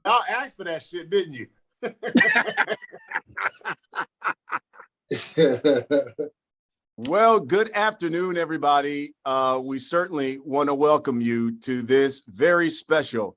Y'all asked for that shit, didn't you? Well, good afternoon, everybody. We certainly want to welcome you to this very special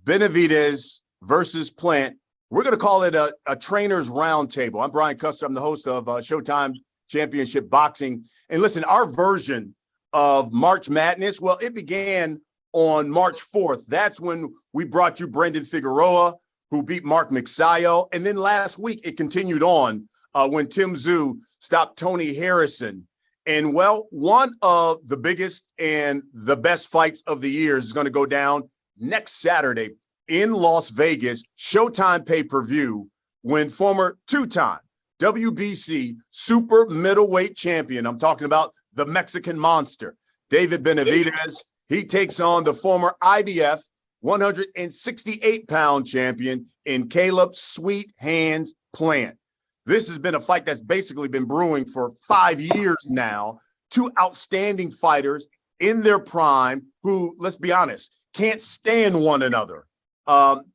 Benavidez versus Plant. We're going to call it a trainer's roundtable. I'm Brian Custer. I'm the host of Showtime Championship Boxing. And listen, our version of March Madness, well, it began on March 4th. That's when we brought you Brendan Figueroa, who beat Mark Mixayo. And then last week, it continued on when Tim Tszyu stopped Tony Harrison. And, well, one of the biggest and the best fights of the year is going to go down next Saturday in Las Vegas, Showtime pay-per-view, when former two-time WBC Super Middleweight champion, I'm talking about the Mexican monster, David Benavidez, he takes on the former IBF 168-pound champion in Caleb Sweet Hands Plant. This has been a fight that's basically been brewing for 5 years now. Two outstanding fighters in their prime who, let's be honest, can't stand one another.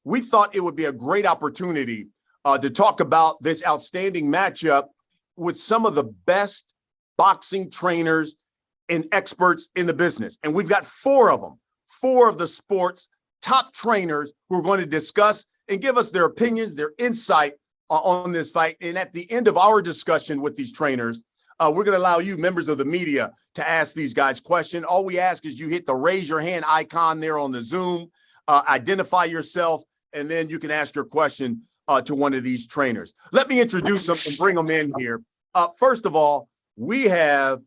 We thought it would be a great opportunity to talk about this outstanding matchup with some of the best boxing trainers and experts in the business. And we've got four of them, four of the sport's top trainers who are going to discuss and give us their opinions, their insight on this fight. And at the end of our discussion with these trainers, we're going to allow you, members of the media, to ask these guys questions. All we ask is you hit the raise your hand icon there on the Zoom, identify yourself, and then you can ask your question to one of these trainers. Let me introduce them and bring them in here. First of all, we have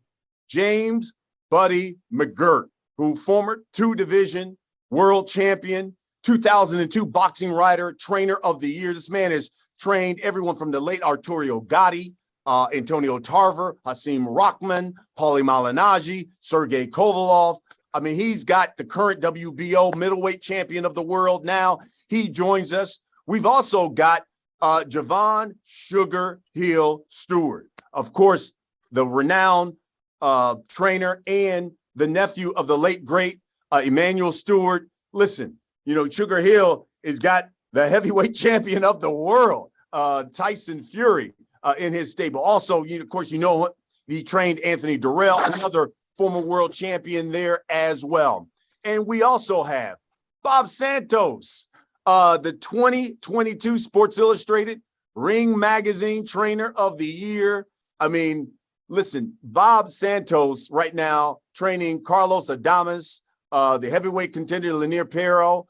James Buddy McGirt, who former two-division world champion, 2002 boxing writer, trainer of the year. This man has trained everyone from the late Arturo Gatti, Antonio Tarver, Hasim Rahman, Paulie Malignaggi, Sergey Kovalov. I mean, he's got the current WBO middleweight champion of the world now. He joins us. We've also got Javon Sugarhill Steward, of course, the renowned trainer and the nephew of the late, great Emmanuel Steward. Listen, you know, Sugarhill has got the heavyweight champion of the world, Tyson Fury, in his stable. Also, of course, he trained Anthony Durrell, another former world champion there as well. And we also have Bob Santos, the 2022 Sports Illustrated Ring Magazine Trainer of the Year. I mean, listen, Bob Santos right now training Carlos Adames, the heavyweight contender Lanier Pero,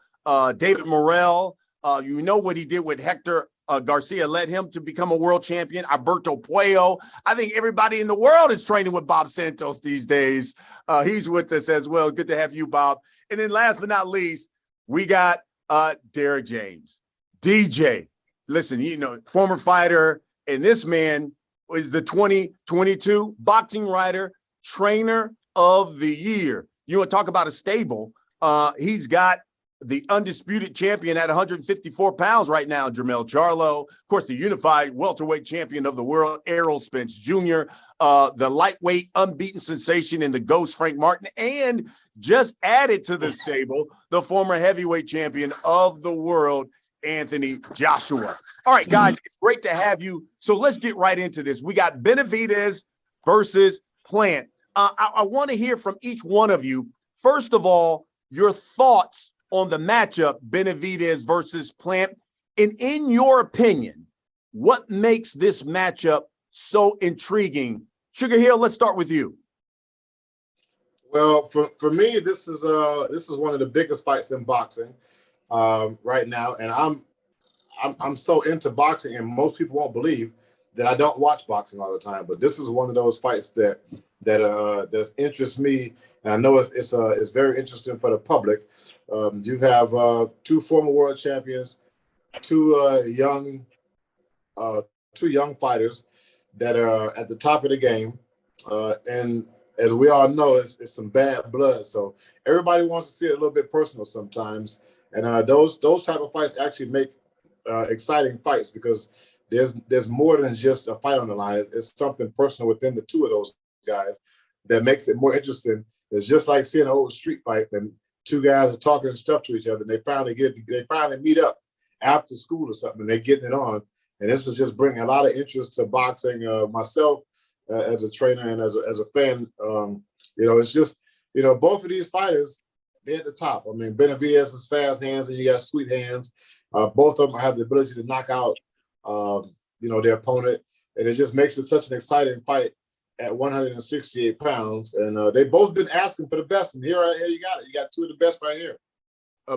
David Morrell. You know what he did with Hector Garcia, led him to become a world champion. Alberto Puello. I think everybody in the world is training with Bob Santos these days. He's with us as well. Good to have you, Bob. And then last but not least, we got Derrick James, DJ. Listen, former fighter, and this man is the 2022 boxing writer, trainer of the year. You want to talk about a stable? He's got the undisputed champion at 154 pounds right now, Jermell Charlo. Of course, the unified welterweight champion of the world, Errol Spence Jr., the lightweight unbeaten sensation in the Ghost, Frank Martin, and just added to the stable, the former heavyweight champion of the world, Anthony Joshua. All right, guys, it's great to have you. So let's get right into this. We got Benavidez versus Plant. I want to hear from each one of you. First of all, your thoughts on the matchup, Benavidez versus Plant. And in your opinion, what makes this matchup so intriguing? Sugarhill, let's start with you. Well, for me, this is one of the biggest fights in boxing right now, and I'm so into boxing, and most people won't believe that I don't watch boxing all the time. But this is one of those fights that interests me, and I know it's very interesting for the public. You have two former world champions, two young fighters that are at the top of the game, and as we all know, it's some bad blood. So everybody wants to see it a little bit personal sometimes, and those type of fights actually make exciting fights because there's more than just a fight on the line. It's something personal within the two of those guys that makes it more interesting. It's just like seeing an old street fight and two guys are talking stuff to each other, and they finally meet up after school or something, and they're getting it on. And this is just bringing a lot of interest to boxing. Myself, as a trainer and as a fan, it's just, both of these fighters, they're at the top. I mean, Benavidez has fast hands, and you got sweet hands. Both of them have the ability to knock out, their opponent, and it just makes it such an exciting fight at 168 pounds. And they've both been asking for the best, and here you got it. You got two of the best right here.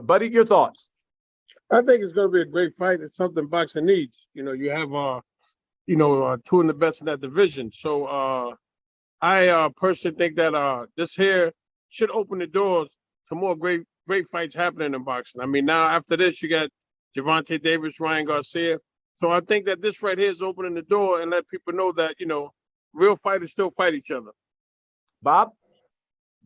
Buddy, your thoughts? I think it's going to be a great fight. It's something boxing needs. You have, two of the best in that division. So I personally think that this here should open the doors to more great fights happening in boxing. I mean, now after this, you got Gervonta Davis, Ryan Garcia. So I think that this right here is opening the door and let people know that, real fighters still fight each other. Bob?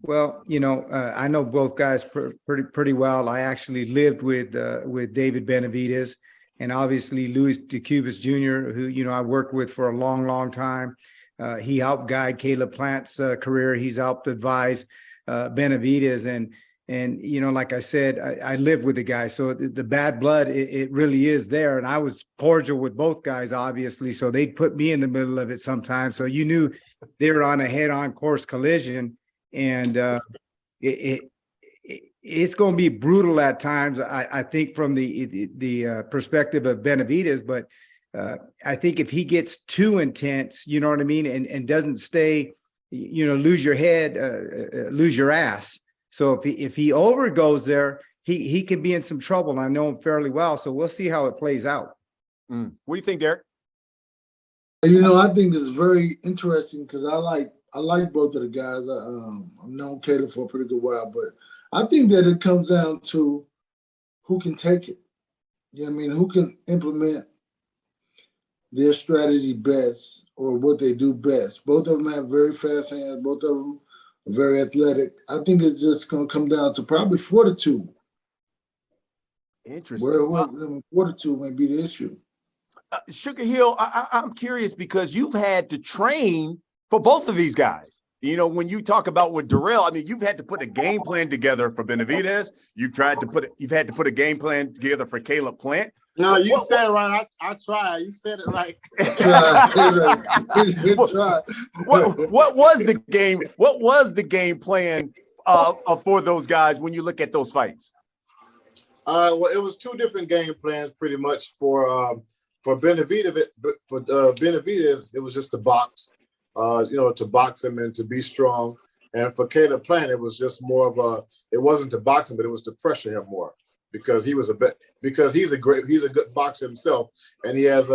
Well, I know both guys pretty well. I actually lived with David Benavidez, and obviously Louis DeCubas Jr., who I worked with for a long, long time. He helped guide Caleb Plant's career. He's helped advise Benavidez, and like I said, I lived with the guy, so the bad blood it really is there. And I was cordial with both guys, obviously, so they'd put me in the middle of it sometimes. So you knew they were on a head-on course collision. And it's going to be brutal at times, I think, from the perspective of Benavidez. But I think if he gets too intense, you know what I mean, and doesn't stay, lose your head, lose your ass. So if he overgoes there, he can be in some trouble. And I know him fairly well, so we'll see how it plays out. What do you think, Derrick? I think it's very interesting because I like both of the guys. I've known Caleb for a pretty good while, but I think that it comes down to who can take it. Who can implement their strategy best or what they do best. Both of them have very fast hands. Both of them are very athletic. I think it's just going to come down to probably fortitude. Interesting. Where fortitude may be the issue. Sugarhill, I'm curious because you've had to train for both of these guys. When you talk about with Darrell, I mean, you've had to put a game plan together for Benavidez. You've had to put a game plan together for Caleb Plant. No, you said it right. I tried. You said it right. What was the game plan for those guys when you look at those fights? Well, it was two different game plans pretty much for Benavidez. But for Benavidez, it was just to box. To box him and to be strong. And for Caleb Plant, it was just more of it wasn't to box him, but it was to pressure him more because he's a good boxer himself, and he has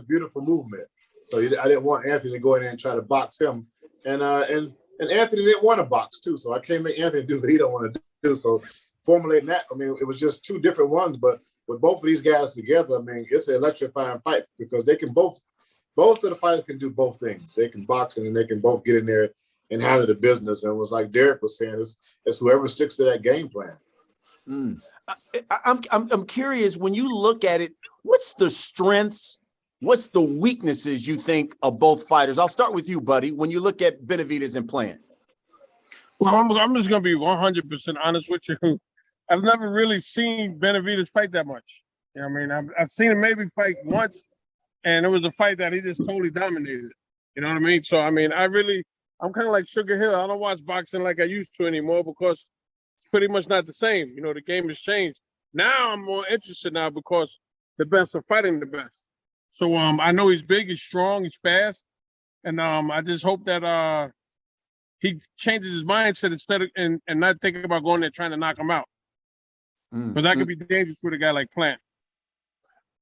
beautiful movement. So I didn't want Anthony to go in there and try to box him. And Anthony didn't want to box too, so I can't make Anthony do what he don't want to do. So formulating that, I mean, it was just two different ones, but with both of these guys together, I mean, it's an electrifying fight because they can both of the fighters can do both things. They can box and they can both get in there and handle the business. And it was like Derrick was saying, it's whoever sticks to that game plan. I'm curious, when you look at it, what's the strengths, what's the weaknesses you think of both fighters? I'll start with you, buddy. When you look at Benavidez and Plant. Well, I'm just going to be 100% honest with you. I've never really seen Benavidez fight that much. I've seen him maybe fight once. And it was a fight that he just totally dominated. You know what I mean? So, I'm kind of like Sugarhill. I don't watch boxing like I used to anymore because it's pretty much not the same. The game has changed. Now I'm more interested now because the best are fighting the best. So, I know he's big, he's strong, he's fast. And I just hope that he changes his mindset instead of and not thinking about going there trying to knock him out. But that could be dangerous with a guy like Plant.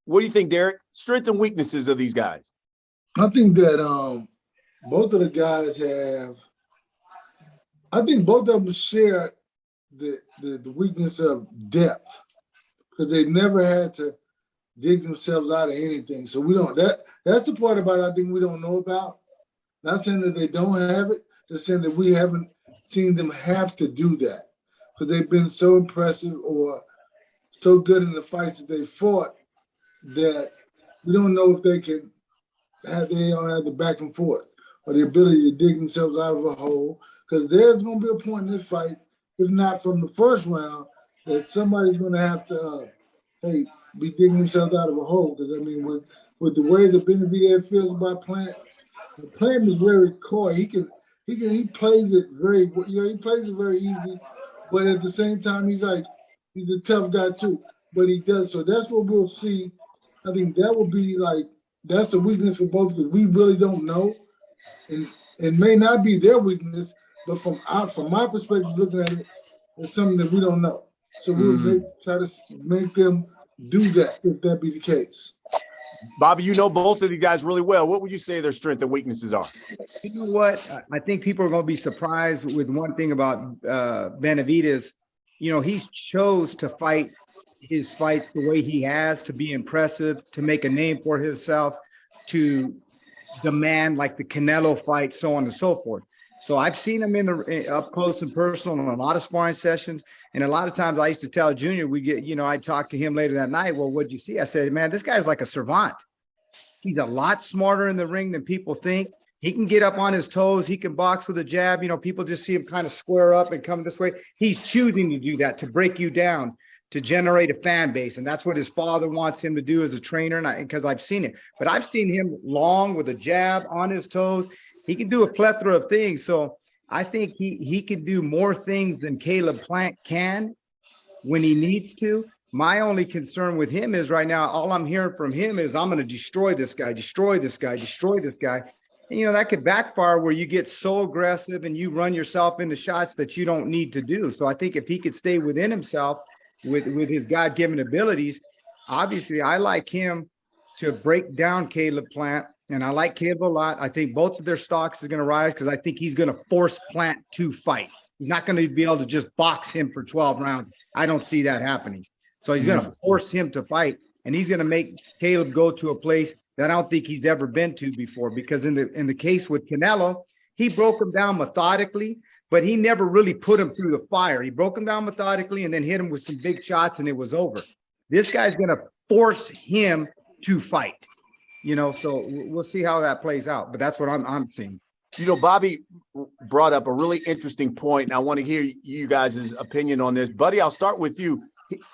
What do you think, Derrick? Strengths and weaknesses of these guys? I think that both of the guys have. I think both of them share the weakness of depth because they never had to dig themselves out of anything. So we don't. That's the part about it I think we don't know about. Not saying that they don't have it, just saying that we haven't seen them have to do that because they've been so impressive or so good in the fights that they fought. That we don't know if they don't have the back and forth or the ability to dig themselves out of a hole. Because there's going to be a point in this fight, if not from the first round, that somebody's going to have to hey, be digging themselves out of a hole. Because I mean, with the way that Benavidez feels about Plant, the Plant is very coy. He plays it very, he plays it very easy, but at the same time, he's a tough guy too. But he does, so that's what we'll see. I think that will be that's a weakness for both because we really don't know, and it may not be their weakness, but from my perspective, looking at it, it's something that we don't know. So we'll try to make them do that if that be the case. Bobby, you know both of these guys really well. What would you say their strengths and weaknesses are? You know what? I think people are going to be surprised with one thing about Benavidez. You know, he's chose to fight his fights the way he has, to be impressive, to make a name for himself, to demand like the Canelo fight, so on and so forth. So I've seen him up close and personal in a lot of sparring sessions. And a lot of times I used to tell Junior, I'd talk to him later that night. Well, what'd you see? I said, man, this guy's like a savant. He's a lot smarter in the ring than people think. He can get up on his toes. He can box with a jab. You know, people just see him kind of square up and come this way. He's choosing to do that, to break you down, to generate a fan base. And that's what his father wants him to do as a trainer. And because I've seen it, but I've seen him long with a jab on his toes. He can do a plethora of things. So I think he can do more things than Caleb Plant can when he needs to. My only concern with him is right now, all I'm hearing from him is I'm going to destroy this guy, destroy this guy, destroy this guy. And, you know, that could backfire where you get so aggressive and you run yourself into shots that you don't need to do. So I think if he could stay within himself with his God-given abilities, obviously I like him to break down Caleb Plant. And I like Caleb a lot. I think both of their stocks is going to rise because I think he's going to force Plant to fight. He's not going to be able to just box him for 12 rounds. I don't see that happening. So he's going to force him to fight, and he's going to make Caleb go to a place that I don't think he's ever been to before. Because in the case with Canelo, he broke him down methodically, but he never really put him through the fire. He broke him down methodically and then hit him with some big shots, and it was over. This guy's going to force him to fight. You know, so we'll see how that plays out. But that's what I'm seeing. You know, Bobby brought up a really interesting point, and I want to hear you guys' opinion on this. Buddy, I'll start with you.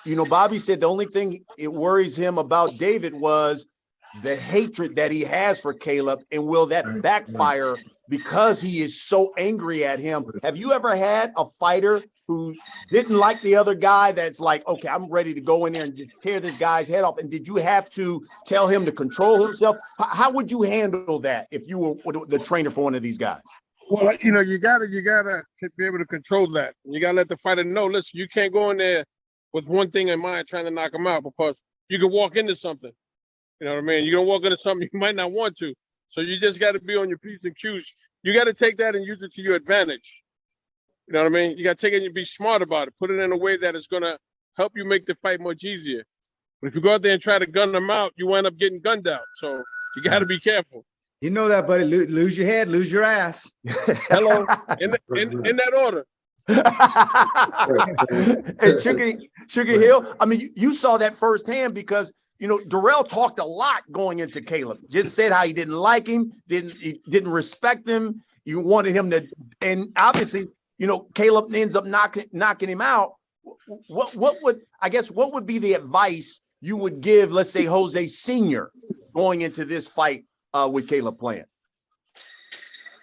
You know, Bobby said the only thing it worries him about David was the hatred that he has for Caleb, and will that backfire because he is so angry at him? Have you ever had a fighter who didn't like the other guy that's like, okay, I'm ready to go in there and just tear this guy's head off? And did you have to tell him to control himself? How would you handle that if you were the trainer for one of these guys? Well, you know, you gotta be able to control that. You gotta let the fighter know, listen, you can't go in there with one thing in mind trying to knock him out, because you can walk into something. You know what I mean? You're gonna walk into something you might not want to. So you just got to be on your P's and Q's. You got to take that and use it to your advantage. You know what I mean? You got to take it and be smart about it. Put it in a way that is going to help you make the fight much easier. But if you go out there and try to gun them out, you wind up getting gunned out. So you got to be careful. You know that, buddy. Lose your head, lose your ass. Hello, in that order. And Sugarhill, I mean, you saw that firsthand because, you know, Darrell talked a lot going into Caleb. Just said how he didn't like him, didn't respect him. You wanted him to, and obviously, you know, Caleb ends up knocking him out. What would be the advice you would give, let's say, Jose Sr. going into this fight with Caleb Plant?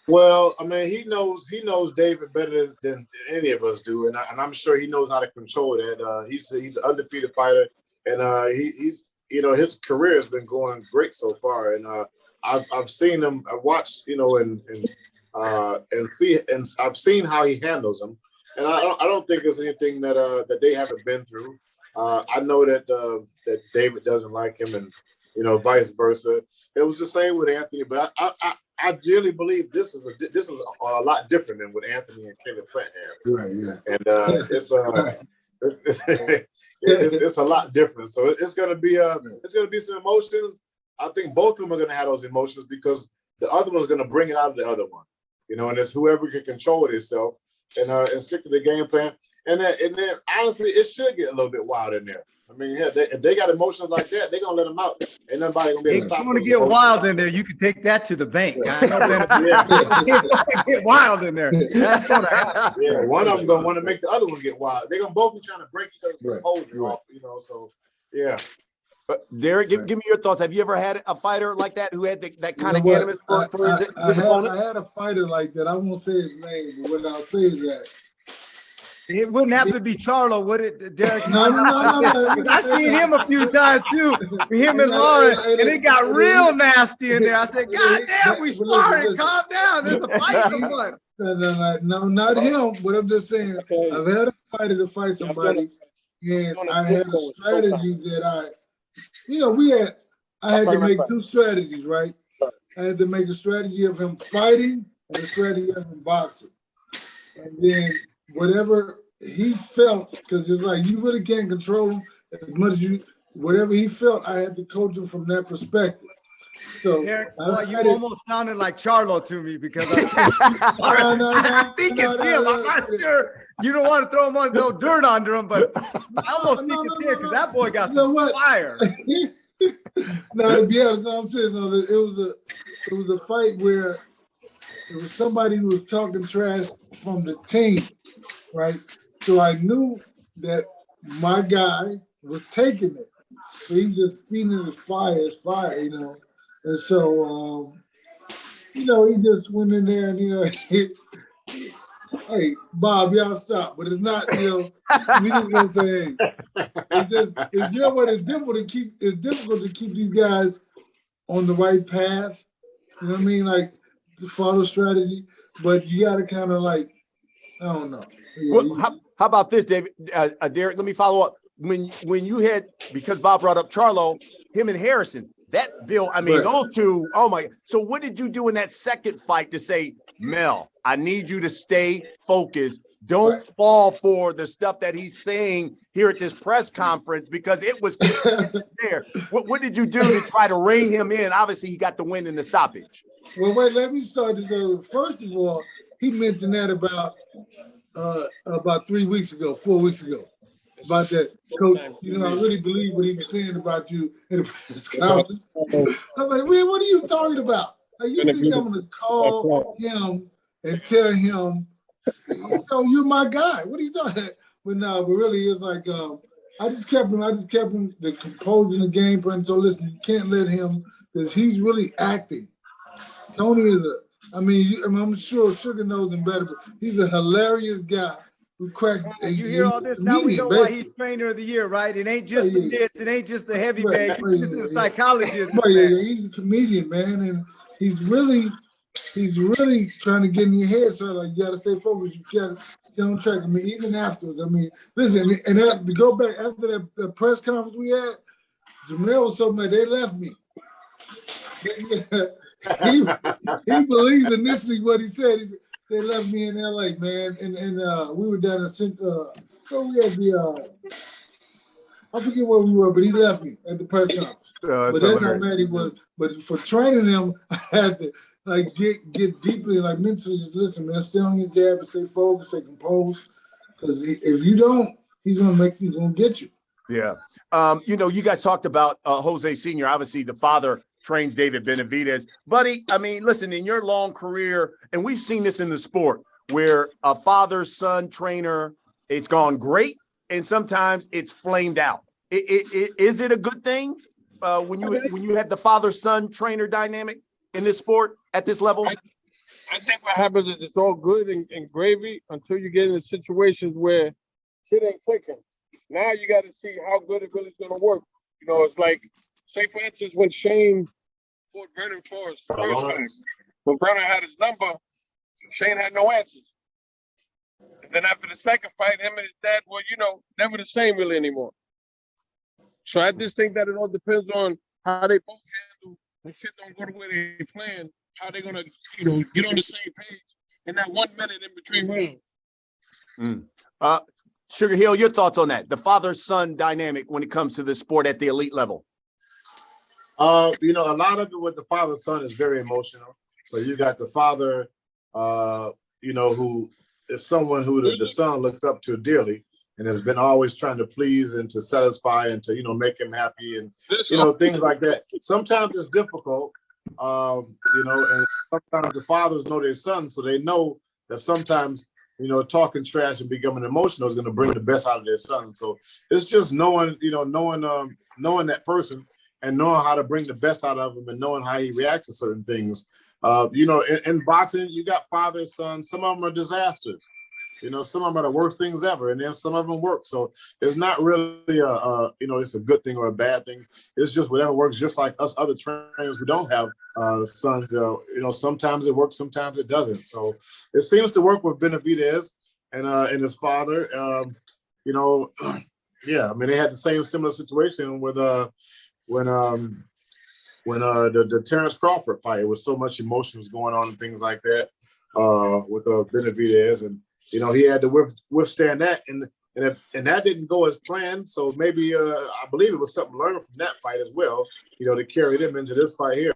Well, I mean, he knows David better than any of us do, and I'm sure he knows how to control that. He's an undefeated fighter, and he's you know, his career has been going great so far, and I've seen him. I watched, you know, and I've seen how he handles them, and I don't think there's anything that they haven't been through. I know that David doesn't like him, and you know, vice versa. It was the same with Anthony, but I really believe this is a lot different than what Anthony and Caleb Plant have. Right, yeah. And it's a lot different. So it's gonna be some emotions. I think both of them are gonna have those emotions because the other one's gonna bring it out of the other one. You know, and it's whoever can control it itself and stick to the game plan. And then honestly, it should get a little bit wild in there. I mean, yeah, if they got emotions like that, they're gonna let them out. Ain't nobody gonna be able to stop. It's gonna get wild in there. You can take that to the bank. I know that. It's gonna get wild in there. That's gonna happen. Yeah, one of them gonna want to make the other one get wild. They're gonna both be trying to break each other's composure off, you know. So Yeah. Derrick, give me your thoughts. Have you ever had a fighter like that who had that kind of what? animus for his opponent? I had a fighter like that. I won't say his name, but what I'll say is that It wouldn't happen to be Charlo, would it, Derrick? no. I seen him a few times too, him and Lauren, and it got real nasty in there. I said, God damn, we sparring, calm down. There's a fight in one. No, not him. But I'm just saying, I've had a fighter to fight somebody, and I had a strategy that I had to make two strategies, right? I had to make a strategy of him fighting and a strategy of him boxing. And then whatever he felt, because it's like you really can't control him as much as whatever he felt, I had to coach him from that perspective. So Derrick, boy, you almost sounded like Charlo to me because I think it's him. I'm not sure. You don't want to throw him on no dirt under him, but I almost think it's him because that boy got some fire. No, to be honest, no, I'm serious. No, it was a fight where it was somebody who was talking trash from the team, right? So I knew that my guy was taking it. So he was just feeding his fire, And so, he just went in there and, hey, Bob, y'all stop. But it's not, we just gonna say, hey, it's what it's difficult to keep these guys on the right path. You know what I mean? Like, to follow strategy, but you gotta kind of I don't know. Well, how about this, David? Derrick, let me follow up. When you had, because Bob brought up Charlo, him and Harrison, that Bill, I mean, right. Those two, oh my. So what did you do in that second fight to say, Mel, I need you to stay focused. Don't fall for the stuff that he's saying here at this press conference, because it was there. What did you do to try to rein him in? Obviously, he got the win in the stoppage. Well, wait, let me start this over. First of all, he mentioned that about 4 weeks ago, about that, Coach. I really believe what he was saying about you in the press conference. I'm like, man, what are you talking about? Like, you think I'm gonna call him and tell him, you're my guy? What are you talking? But no, but really, it's like I just kept him the composure in the game plan. So listen, you can't let him, because he's really acting. Tony is I'm sure Sugar knows him better, but he's a hilarious guy who cracks. You hear all this? Now we know why he's trainer of the year, right? It ain't just the mitts, it ain't just the heavy bag. He's a psychologist. He's a comedian, man, and he's really trying to get in your head. So like, you gotta stay focused. You gotta stay on track. I mean, even afterwards. I mean, listen, and to go back after that press conference we had, Jamel was so mad they left me. He believed initially what he said. He said, they left me in LA, man, and we were down in so we had I forget where we were, but he left me at the press conference. But that's how mad he was. But for training him, I had to get deeply, mentally, just listen, man, stay on your jab and stay focused, stay composed. Because if you don't, he's gonna get you. Yeah. You guys talked about Jose Sr., obviously the father trains David Benavidez. Buddy, I mean, listen, in your long career, and we've seen this in the sport, where a father-son trainer, it's gone great, and sometimes it's flamed out. Is it a good thing when you have the father-son trainer dynamic in this sport at this level? I think what happens is it's all good and gravy until you get into situations where shit ain't clicking. Now you got to see how good it really is going to work. It's like, say, for instance, when Shane fought Vernon Forrest the first time, when Vernon had his number, Shane had no answers. And then after the second fight, him and his dad were, never the same really anymore. So I just think that it all depends on how they both handle when shit don't go the way they plan, how they're going to, get on the same page in that 1 minute in between rounds. Sugarhill, your thoughts on that? The father-son dynamic when it comes to the sport at the elite level. A lot of it with the father-son is very emotional. So you got the father, who is someone who the son looks up to dearly and has been always trying to please and to satisfy and to, make him happy and, things like that. Sometimes it's difficult, and sometimes the fathers know their son, so they know that sometimes talking trash and becoming emotional is going to bring the best out of their son. So it's just knowing that person and knowing how to bring the best out of him and knowing how he reacts to certain things. In boxing, you got father and son. Some of them are disasters. Some of them are the worst things ever, and then some of them work. So it's not really it's a good thing or a bad thing. It's just whatever works. Just like us other trainers who don't have sons, sometimes it works, sometimes it doesn't. So it seems to work with Benavidez and his father. Yeah, I mean they had the same similar situation with when the Terrence Crawford fight. It was so much emotion was going on and things like that with Benavidez, and he had to withstand that, and that didn't go as planned. So maybe I believe it was something learned from that fight as well, to carry them into this fight here.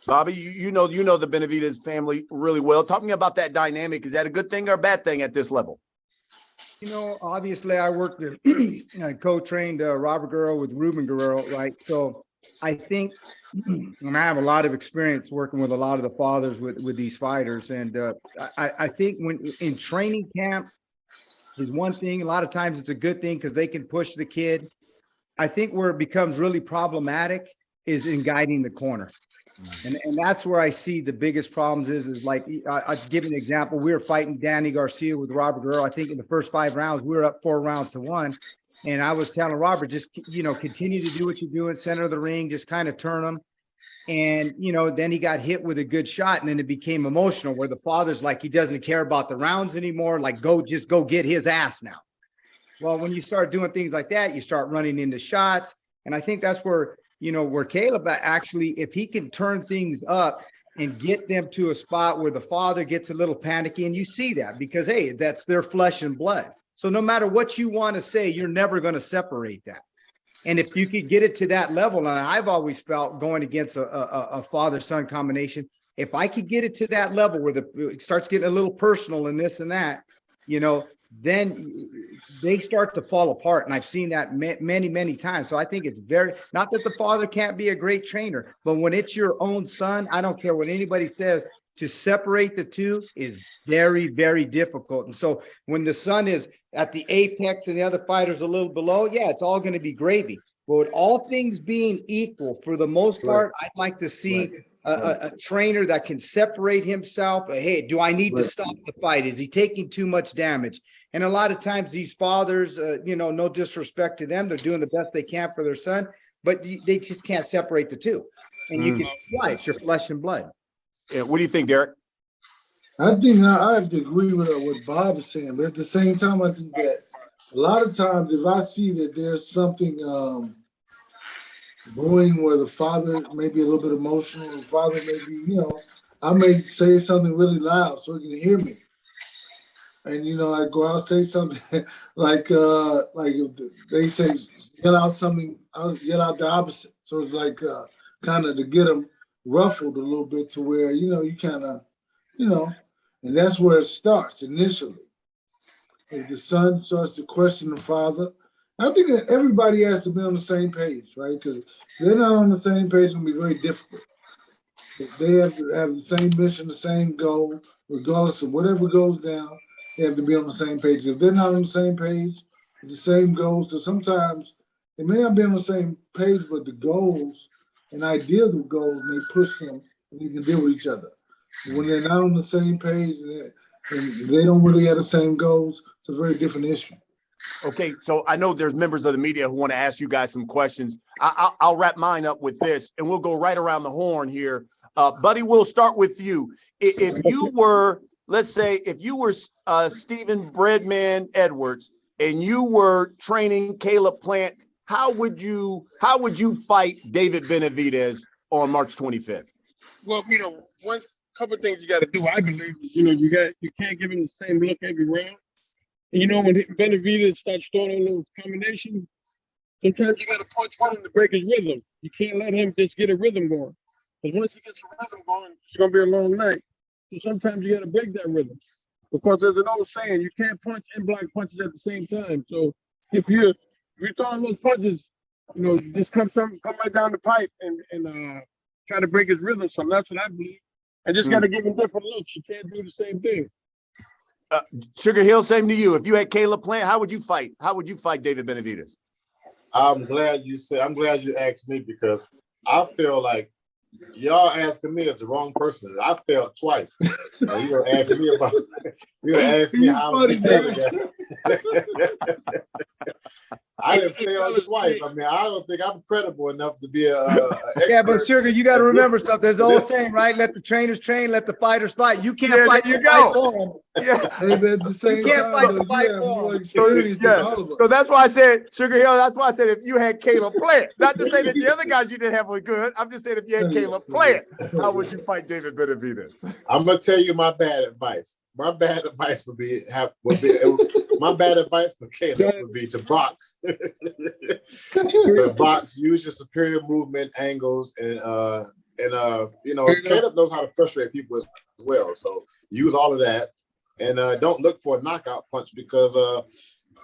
Bobby, you know the Benavidez family really well. Talking about that dynamic, is that a good thing or a bad thing at this level? Obviously I worked with, co-trained Robert Guerrero with Ruben Guerrero, right? So I think, and I have a lot of experience working with a lot of the fathers with these fighters. And I think when in training camp is one thing, a lot of times it's a good thing because they can push the kid. I think where it becomes really problematic is in guiding the corner. And that's where I see the biggest problems is like, I'll give you an example. We were fighting Danny Garcia with Robert Guerrero. I think in the first 5 rounds, we were up 4 rounds to 1. And I was telling Robert, just, continue to do what you're doing, center of the ring, just kind of turn him. And, then he got hit with a good shot, and then it became emotional where the father's like, he doesn't care about the rounds anymore. Like, just go get his ass now. Well, when you start doing things like that, you start running into shots. And I think that's where, where Caleb actually, if he can turn things up and get them to a spot where the father gets a little panicky, and you see that because, hey, that's their flesh and blood. So no matter what you want to say, you're never going to separate that. And if you could get it to that level, and I've always felt going against a father-son combination, if I could get it to that level where it starts getting a little personal and this and that, then they start to fall apart. And I've seen that many, many times. So I think it's not that the father can't be a great trainer, but when it's your own son, I don't care what anybody says, to separate the two is very, very difficult. And so when the son is at the apex and the other fighter's a little below, yeah, it's all going to be gravy. But with all things being equal, for the most part, I'd like to see a trainer that can separate himself. Hey, do I need to stop the fight? Is he taking too much damage? And a lot of times these fathers, no disrespect to them, they're doing the best they can for their son, but they just can't separate the two. And you can see why. It's your flesh and blood. Yeah, what do you think, Derrick? I think I have to agree with what Bob is saying, but at the same time, I think that a lot of times if I see that there's something brewing where the father may be a little bit emotional, the father may be, I may say something really loud so he can hear me. And, I go out and say something like if they say, get out something, I'll get out the opposite. So it's like kind of to get them ruffled a little bit to where, you kind of, and that's where it starts initially. If the son starts to question the father, I think that everybody has to be on the same page, right? Because if they're not on the same page, it's going to be very difficult. If they have to have the same mission, the same goal, regardless of whatever goes down, they have to be on the same page. If they're not on the same page, the same goals, so sometimes they may not be on the same page, but the goals and ideas of goals may push them and they can deal with each other. When they're not on the same page and they don't really have the same goals, it's a very different issue. Okay, so I know there's members of the media who want to ask you guys some questions. I'll wrap mine up with this, and we'll go right around the horn here. Buddy, we'll start with you. If you were, let's say, if you were Stephen Breadman Edwards and you were training Caleb Plant, how would you fight David Benavidez on March 25th? Well, one couple of things you got to do, I believe, is you can't give him the same look every round. And when Benavidez starts throwing those combinations, sometimes you got to punch one to break his rhythm. You can't let him just get a rhythm going. Because once he gets a rhythm going, it's going to be a long night. So sometimes you got to break that rhythm. Because there's an old saying, you can't punch and block punches at the same time. So if you're throwing those punches, just come right down the pipe and try to break his rhythm. So that's what I believe. And just got to give him different looks. You can't do the same thing. Sugarhill, same to you. If you had Caleb Plant, how would you fight? How would you fight David Benavidez? I'm glad you asked me, because I feel like y'all asking me as the wrong person. I failed twice. You gonna ask me about? You gonna ask me how? I didn't fail twice. I mean, I don't think I'm credible enough to be a yeah, but Sugar, you got to remember something. There's the old saying, right? Let the trainers train, let the fighters fight. You can't fight the fight for them. Yeah. And at the same You can't fight the fight have for more them. experience than all of us. So that's why I said, Sugarhill, that's why I said if you had Caleb Plant, not to say that the other guys you didn't have were good. I'm just saying if you had Caleb Plant, how would you fight David Benavidez? I'm gonna tell you my bad advice. My bad advice would be my bad advice for Caleb would be to box. To box, use your superior movement angles, and you know, Caleb knows how to frustrate people as well. So use all of that, and don't look for a knockout punch, because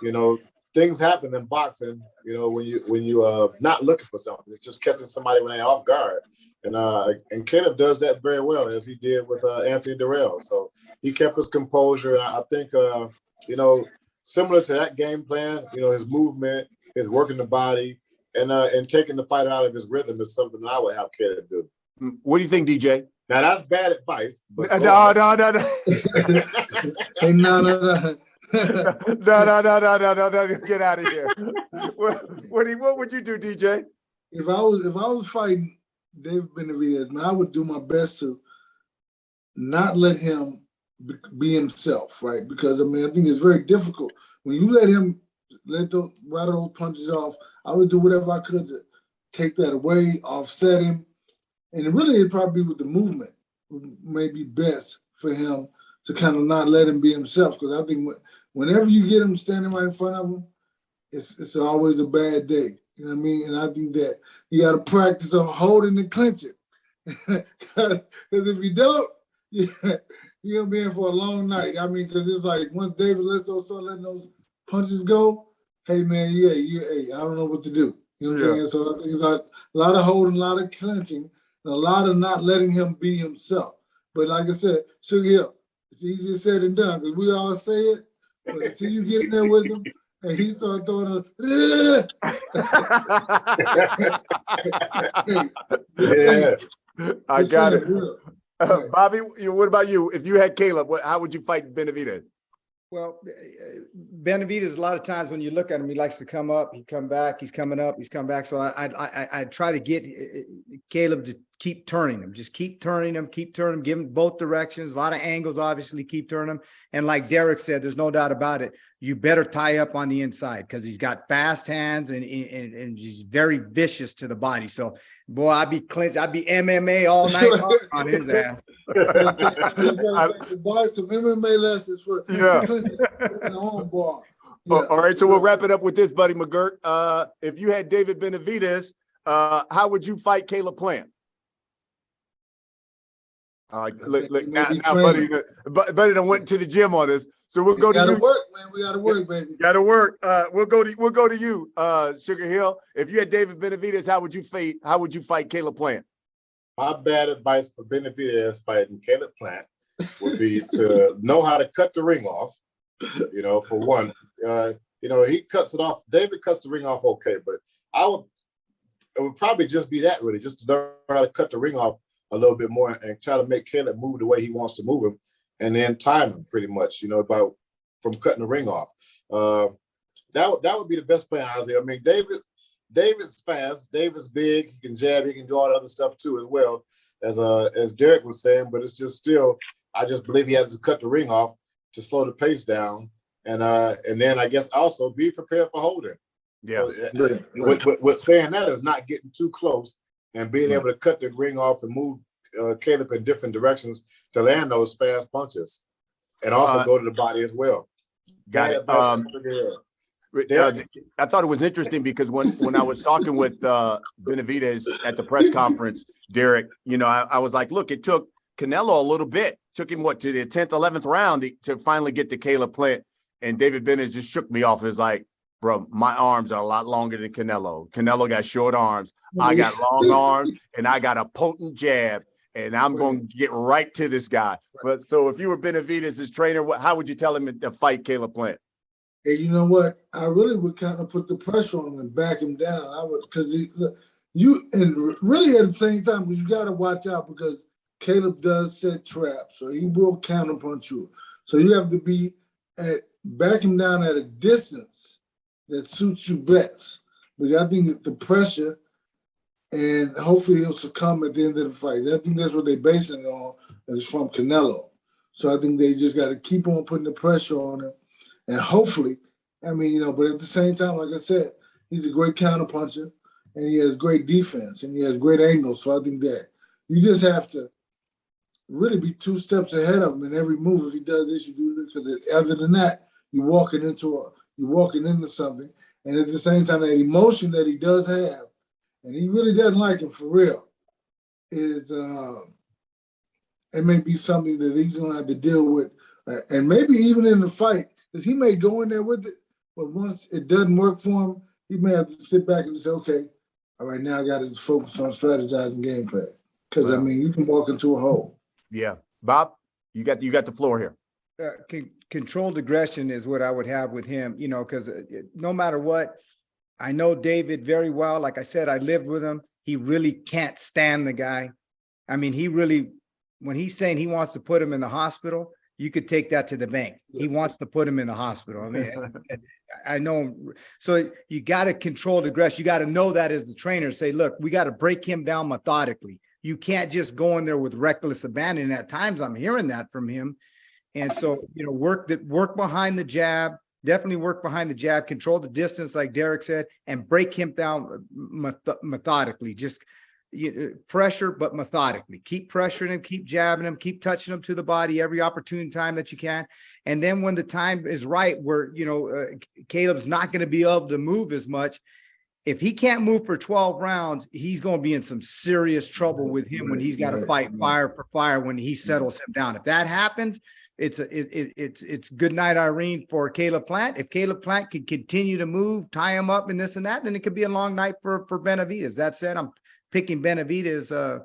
you know, things happen in boxing. You know, when you not looking for something, it's just catching somebody when they're off guard. And Caleb does that very well, as he did with Anthony Derrick. So he kept his composure, and I think you know, similar to that game plan, you know, his movement, his working the body, and taking the fight out of his rhythm is something that I would have Caleb do. What do you think, DJ? Now that's bad advice. But No. Hey, no. No, get out of here. What would you do, DJ? If I was fighting David Benavidez, man, I would do my best to not let him be himself, right? Because I mean, I think it's very difficult when you let those rattle those punches off. I would do whatever I could to take that away, offset him, and really it'd probably be with the movement may be best for him to kind of not let him be himself. Because I think whenever you get him standing right in front of him, it's always a bad day. You know what I mean? And I think that you got to practice on holding and clinching. Because if you don't, you're going to be in for a long night. I mean, because it's like once David lets start letting those punches go, hey, man, hey, I don't know what to do. You know what I'm saying? So I think it's like a lot of holding, a lot of clinching, and a lot of not letting him be himself. But like I said, Sugarhill, it's easier said than done, because we all say it, but until you get in there with him, and he started throwing a yeah. I got it. Bobby, what about you? If you had Caleb, how would you fight Benavidez? Well, Benavidez, a lot of times when you look at him, he likes to come up, he come back, he's coming up, he's come back. So I try to get Caleb to keep turning him, just keep turning him, give him both directions, a lot of angles, obviously, keep turning him. And like Derrick said, there's no doubt about it, you better tie up on the inside, because he's got fast hands and he's very vicious to the body. So, boy, I'd be MMA all night long on his ass. Buy some MMA lessons for the home bar. Yeah. All right, so we'll wrap it up with this, buddy McGirt. If you had David Benavidez, how would you fight Caleb Plant? Look, now buddy done went to the gym on us. So we'll go to you. We gotta work, man. We gotta work, baby. Gotta work. We'll go to you, Sugarhill. If you had David Benavidez, how would you fight Caleb Plant? My bad advice for Benavidez fighting Caleb Plant would be to know how to cut the ring off. You know, for one, you know, he cuts it off. David cuts the ring off okay, but it would probably just be that, really, just to know how to cut the ring off a little bit more and try to make Caleb move the way he wants to move him, and then time him pretty much, you know, from cutting the ring off. That would be the best plan, Isaiah. I mean, David's fast, David's big, he can jab, he can do all the other stuff too as well, as Derrick was saying, but it's just still, I just believe he has to cut the ring off to slow the pace down, and then I guess also be prepared for holding. Yeah. So, with saying that is not getting too close and being able to cut the ring off and move Caleb in different directions to land those fast punches, and also go to the body as well. Got it. I thought it was interesting because when I was talking with Benavidez at the press conference, Derrick, you know, I was like, look, it took Canelo a little bit. Took him, to the 10th, 11th round to finally get to Caleb Plant. And David Benavidez just shook me off. It was like, bro, my arms are a lot longer than Canelo. Canelo got short arms. I got long arms, and I got a potent jab. and I'm going to get right to this guy. But so if you were Benavidez' trainer, how would you tell him to fight Caleb Plant? And you know what? I really would kind of put the pressure on him and back him down. I would, because and really at the same time, because you got to watch out, because Caleb does set traps, so he will counterpunch you. So you have to back him down at a distance that suits you best. But I think the pressure, and hopefully he'll succumb at the end of the fight. I think that's what they're basing it on, is from Canelo. So I think they just got to keep on putting the pressure on him. And hopefully, but at the same time, like I said, he's a great counterpuncher, and he has great defense, and he has great angles. So I think that you just have to really be 2 steps ahead of him in every move. If he does this, you do this, because other than that, you're walking into something. And at the same time, that emotion that he does have, and he really doesn't like him for real, is it may be something that he's going to have to deal with, and maybe even in the fight, because he may go in there with it, but once it doesn't work for him, he may have to sit back and say, okay, all right, now I got to focus on strategizing game plan. Because, you can walk into a hole. Yeah. Bob, you got the floor here. Controlled aggression is what I would have with him, because no matter what, I know David very well. Like I said, I lived with him. He really can't stand the guy. I mean, when he's saying he wants to put him in the hospital, you could take that to the bank. He wants to put him in the hospital. I mean, I know him. So you got to control the aggression. You got to know that as the trainer. Say, look, we got to break him down methodically. You can't just go in there with reckless abandon. At times I'm hearing that from him. And so, work behind the jab, definitely work behind the jab, control the distance, like Derrick said, and break him down methodically. Just pressure, but methodically. Keep pressuring him, keep jabbing him, keep touching him to the body every opportune time that you can. And then when the time is right, where, Caleb's not going to be able to move as much, if he can't move for 12 rounds, he's going to be in some serious trouble with him when he's got to fight fire for fire when he settles him down. If that happens, it's good night, Irene, for Caleb Plant. If Caleb Plant can continue to move, tie him up and this and that, then it could be a long night for Benavidez. That said, I'm picking Benavidez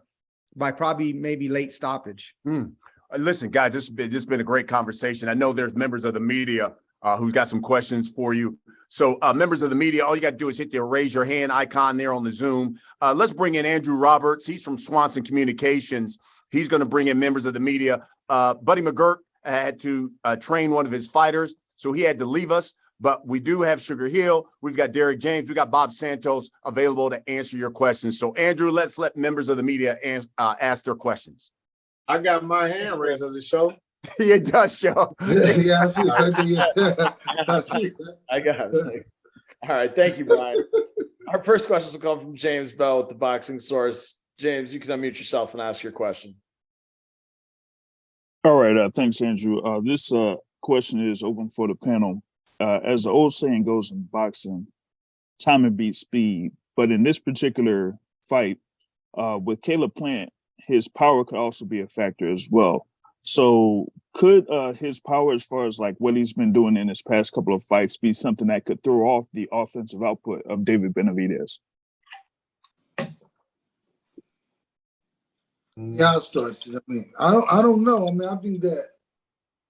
by probably maybe late stoppage. Listen, guys, this has been a great conversation. I know there's members of the media who's got some questions for you. So members of the media, all you got to do is hit the raise your hand icon there on the Zoom. Let's bring in Andrew Roberts. He's from Swanson Communications. He's going to bring in members of the media. Buddy McGirt had to train one of his fighters, so he had to leave us. But we do have Sugarhill. We've got Derrick James. We got Bob Santos available to answer your questions. So, Andrew, let's let members of the media ask their questions. I got my hand raised. Does it show? It does show. Yeah, I see it. I see it. I got it. All right. Thank you, Brian. Our first questions will come from James Bell with the Boxing Source. James, you can unmute yourself and ask your question. All right. Thanks, Andrew. This question is open for the panel. As the old saying goes in boxing, timing beats speed. But in this particular fight, with Caleb Plant, his power could also be a factor as well. So could his power, as far as like what he's been doing in his past couple of fights, be something that could throw off the offensive output of David Benavidez? Yeah, I'll start. I don't know. I think that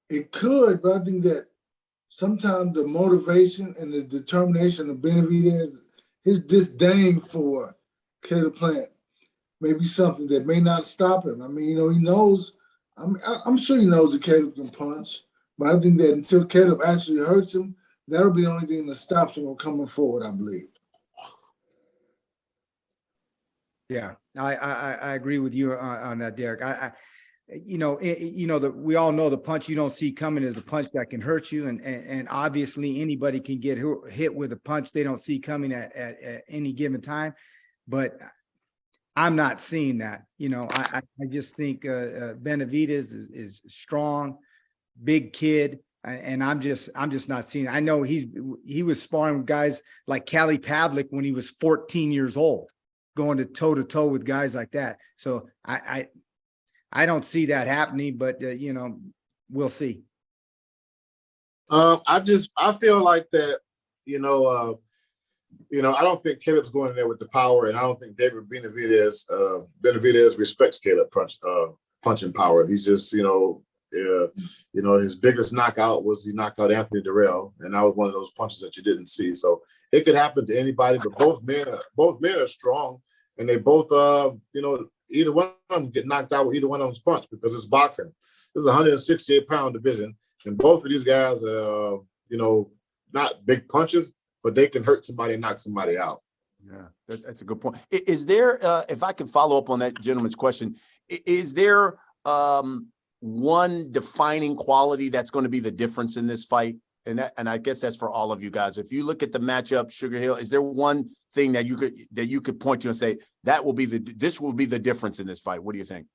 it could, but I think that sometimes the motivation and the determination of Benavidez, his disdain for Caleb Plant, may be something that may not stop him. He knows. I'm sure he knows that Caleb can punch, but I think that until Caleb actually hurts him, that'll be the only thing that stops him from coming forward, I believe. Yeah, I agree with you on that, Derrick. We all know the punch you don't see coming is the punch that can hurt you, and obviously anybody can get hit with a punch they don't see coming at any given time, but I'm not seeing that. I just think Benavidez is strong, big kid, and I'm just not seeing it. I know he was sparring with guys like Cali Pavlik when he was 14 years old, going to toe with guys like that. So I don't see that happening, but we'll see. I feel like that, I don't think Caleb's going in there with the power, and I don't think David Benavidez respects Caleb punching power. He's just, his biggest knockout was he knocked out Anthony Derrick, and that was one of those punches that you didn't see. So it could happen to anybody, but both men are strong, and they both, either one of them get knocked out with either one of them's punch because it's boxing. This is a 168-pound division, and both of these guys are, not big punches, but they can hurt somebody and knock somebody out. Yeah, that's a good point. Is there, if I can follow up on that gentleman's question, is there one defining quality that's going to be the difference in this fight? And I guess that's for all of you guys. If you look at the matchup, Sugarhill, is there one thing that you could point to and say this will be the difference in this fight? What do you think?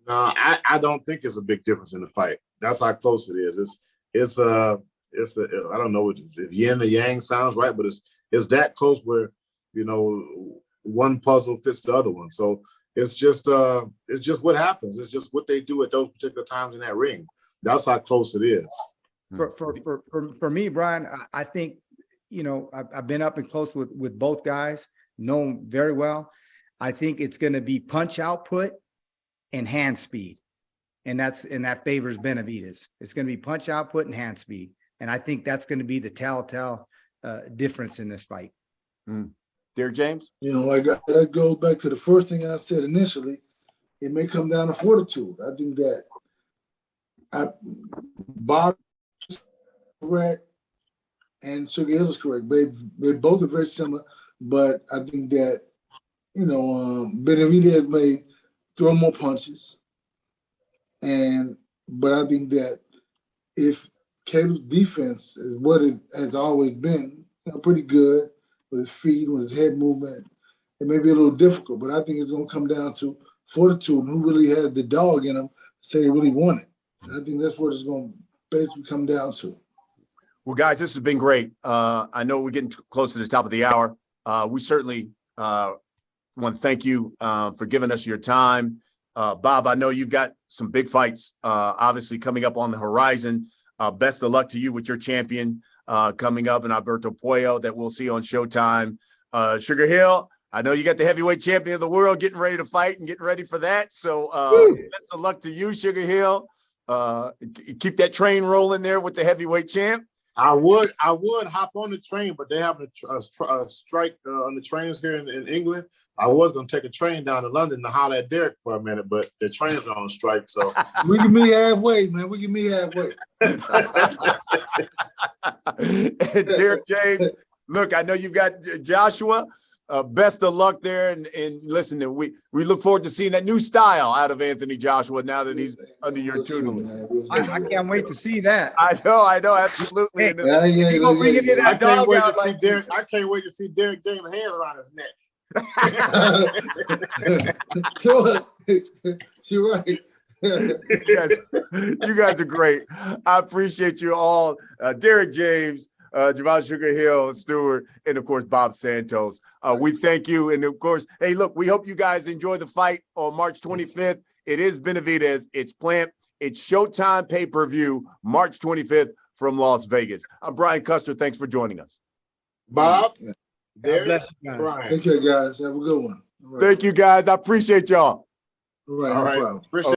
No, I don't think it's a big difference in the fight. That's how close it is. It's I don't know if yin or yang sounds right, but it's that close where one puzzle fits the other one. So it's just what happens. It's just what they do at those particular times in that ring. That's how close it is. For me, Brian, I think I've been up and close with both guys, know them very well. I think it's going to be punch output and hand speed, and that favors Benavidez. It's going to be punch output and hand speed, and I think that's going to be the telltale difference in this fight. Derrick James, that goes back to the first thing I said initially. It may come down to fortitude. I think that Bob is correct and Sugarhill is correct. They both are very similar, but I think that Benavidez may throw more punches, but I think that if Caleb's defense is what it has always been, pretty good with his feet, with his head movement, it may be a little difficult, but I think it's going to come down to fortitude and who really has the dog in them to say they really want it. I think that's what it's going to basically come down to. Well, guys, this has been great. I know we're getting close to the top of the hour. We certainly want to thank you for giving us your time. Bob, I know you've got some big fights obviously coming up on the horizon. Best of luck to you with your champion coming up in Alberto Puello that we'll see on Showtime. Sugarhill, I know you got the heavyweight champion of the world getting ready to fight and getting ready for that. So best of luck to you, Sugarhill. Keep that train rolling there with the heavyweight champ. I would hop on the train, but they have a strike on the trains here in England. I was going to take a train down to London to holler at Derrick for a minute, but the trains are on strike. So we can meet halfway, man. We can meet halfway. And Derrick James, look, I know you've got Joshua. Best of luck there, and listen, we look forward to seeing that new style out of Anthony Joshua now that he's under your tutelage. I can't wait to see that. I know, absolutely. I can't wait to see Derrick James' hands around his neck. You're right. You guys are great. I appreciate you all. Derrick James, Javon Sugarhill, Steward, and of course Bob Santos. We thank you, and of course, hey, look, we hope you guys enjoy the fight on March 25th. It is Benavidez. It's Plant. It's Showtime pay-per-view, March 25th from Las Vegas. I'm Brian Custer. Thanks for joining us. Bob, Derrick, Brian. Take care, guys. Have a good one. Right. Thank you, guys. I appreciate y'all. All right. Appreciate